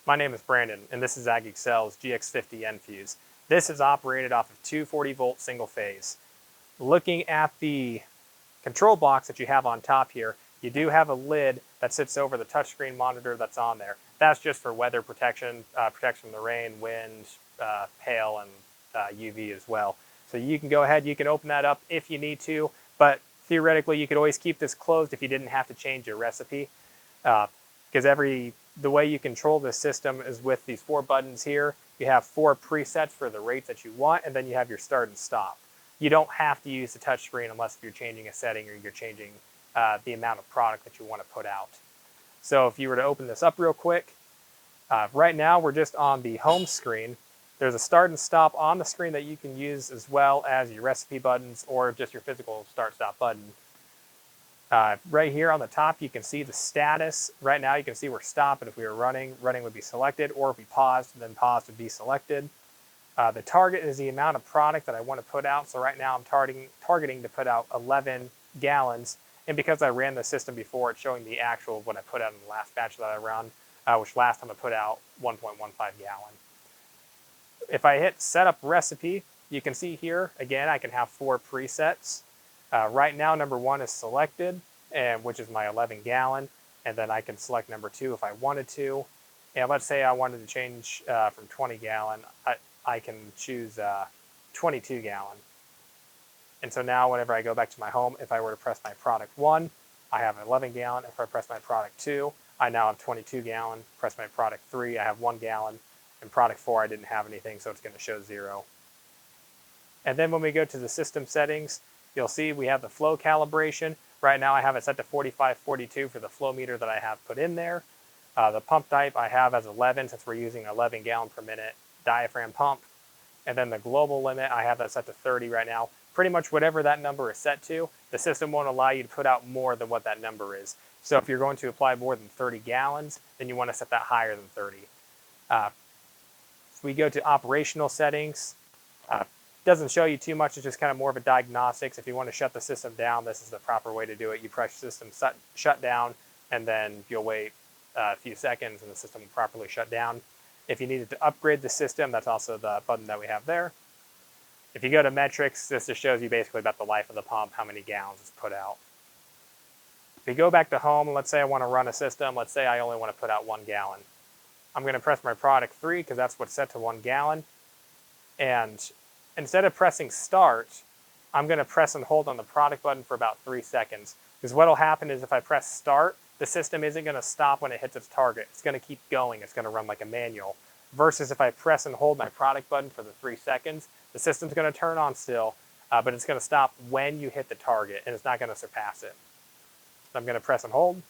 My name is Brandon, and this is AgXcel's GX50 N-Fuse. This is operated off of 240-volt single phase. Looking at the control box that you have on top here, you do have a lid that sits over the touchscreen monitor that's on there. That's just for weather protection, protection from the rain, wind, hail, and UV as well. So you can go ahead, you can open that up if you need to, but theoretically you could always keep this closed if you didn't have to change your recipe. Because the way you control this system is with these 4 buttons here. You have 4 presets for the rates that you want, and then you have your start and stop. You don't have to use the touchscreen unless you're changing a setting or you're changing the amount of product that you want to put out. So if you were to open this up real quick, right now we're just on the home screen. There's a start and stop on the screen that you can use as well as your recipe buttons or just your physical start-stop button. Right here on the top, you can see the status. Right now, you can see we're stopped, and if we were running would be selected, or if we paused, then paused would be selected. The target is the amount of product that I want to put out. So right now, I'm targeting to put out 11 gallons, and because I ran the system before, it's showing the actual of what I put out in the last batch that I ran, which last time I put out 1.15 gallon. If I hit Setup Recipe, you can see here, again, I can have 4 presets. Right now, number 1 is selected, which is my 11 gallon, and then I can select number 2 if I wanted to. And let's say I wanted to change from 20 gallon, I can choose 22 gallon. And so now whenever I go back to my home, if I were to press my product 1, I have 11 gallon. If I press my product 2, I now have 22 gallon. Press my product 3, I have 1 gallon. And product 4, I didn't have anything, so it's going to show 0. And then when we go to the system settings, you'll see we have the flow calibration. Right now I have it set to 4542 for the flow meter that I have put in there. The pump type I have as 11 since we're using 11 gallon per minute diaphragm pump. And then the global limit, I have that set to 30 right now. Pretty much whatever that number is set to, the system won't allow you to put out more than what that number is. So if you're going to apply more than 30 gallons, then you want to set that higher than 30. If we go to operational settings, doesn't show you too much. It's just kind of more of a diagnostics. If you want to shut the system down, this is the proper way to do it. You press system shut down, and then you'll wait a few seconds, and the system will properly shut down. If you needed to upgrade the system, that's also the button that we have there. If you go to metrics, this just shows you basically about the life of the pump, how many gallons it's put out. If you go back to home, let's say I want to run a system. Let's say I only want to put out 1 gallon. I'm going to press my product 3 because that's what's set to 1 gallon. And instead of pressing start, I'm going to press and hold on the product button for about 3 seconds. Because what will happen is if I press start, the system isn't going to stop when it hits its target. It's going to keep going. It's going to run like a manual. Versus if I press and hold my product button for the 3 seconds, the system's going to turn on still, but it's going to stop when you hit the target, and it's not going to surpass it. So I'm going to press and hold.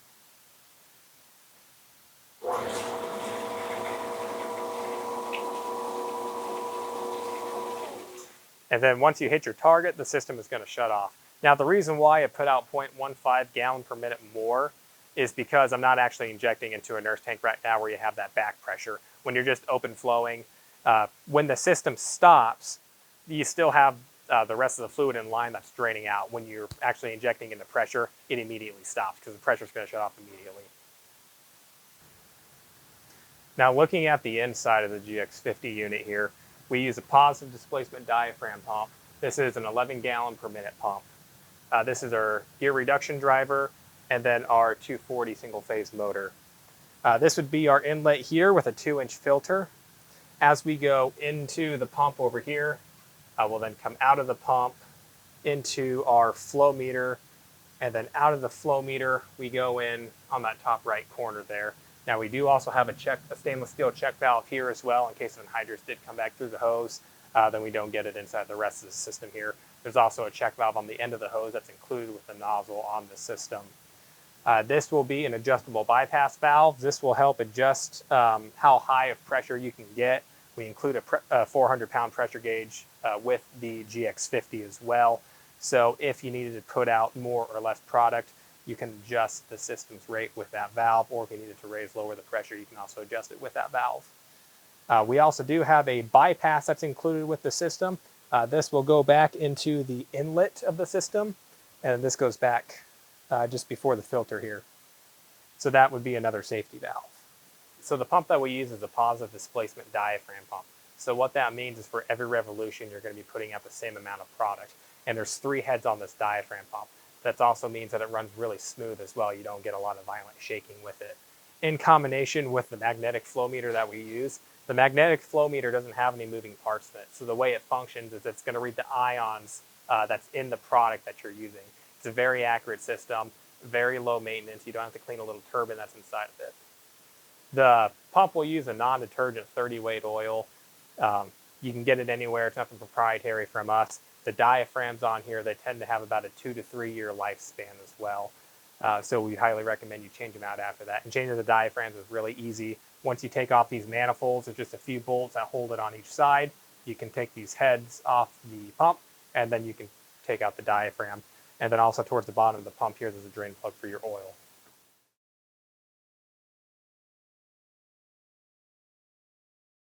And then once you hit your target, the system is going to shut off. Now the reason why I put out 0.15 gallon per minute more is because I'm not actually injecting into a nurse tank right now where you have that back pressure. When you're just open flowing, when the system stops, you still have the rest of the fluid in line that's draining out. When you're actually injecting into pressure, it immediately stops because the pressure is going to shut off immediately. Now looking at the inside of the GX50 unit here, we use a positive displacement diaphragm pump. This is an 11 gallon per minute pump. This is our gear reduction driver, and then our 240 single phase motor. This would be our inlet here with a 2-inch filter. As we go into the pump over here, we'll then come out of the pump into our flow meter, and then out of the flow meter, we go in on that top right corner there. Now we do also have a stainless steel check valve here as well in case an anhydrous did come back through the hose, then we don't get it inside the rest of the system here. There's also a check valve on the end of the hose that's included with the nozzle on the system. This will be an adjustable bypass valve. This will help adjust how high of pressure you can get. We include a 400-pound pressure gauge with the GX50 as well. So if you needed to put out more or less product, you can adjust the system's rate with that valve, or if you needed to lower the pressure, you can also adjust it with that valve. We also do have a bypass that's included with the system. This will go back into the inlet of the system, and this goes back just before the filter here. So that would be another safety valve. So the pump that we use is a positive displacement diaphragm pump. So what that means is for every revolution, you're going to be putting out the same amount of product. And there's 3 heads on this diaphragm pump. That also means that it runs really smooth as well. You don't get a lot of violent shaking with it. In combination with the magnetic flow meter that we use, the magnetic flow meter doesn't have any moving parts in it. So the way it functions is it's going to read the ions that's in the product that you're using. It's a very accurate system, very low maintenance. You don't have to clean a little turbine that's inside of it. The pump will use a non-detergent 30-weight oil. You can get it anywhere. It's nothing proprietary from us. The diaphragms on here, they tend to have about a 2 to 3 year lifespan as well. So we highly recommend you change them out after that. And changing the diaphragms is really easy. Once you take off these manifolds, there's just a few bolts that hold it on each side. You can take these heads off the pump, and then you can take out the diaphragm. And then also towards the bottom of the pump here, there's a drain plug for your oil.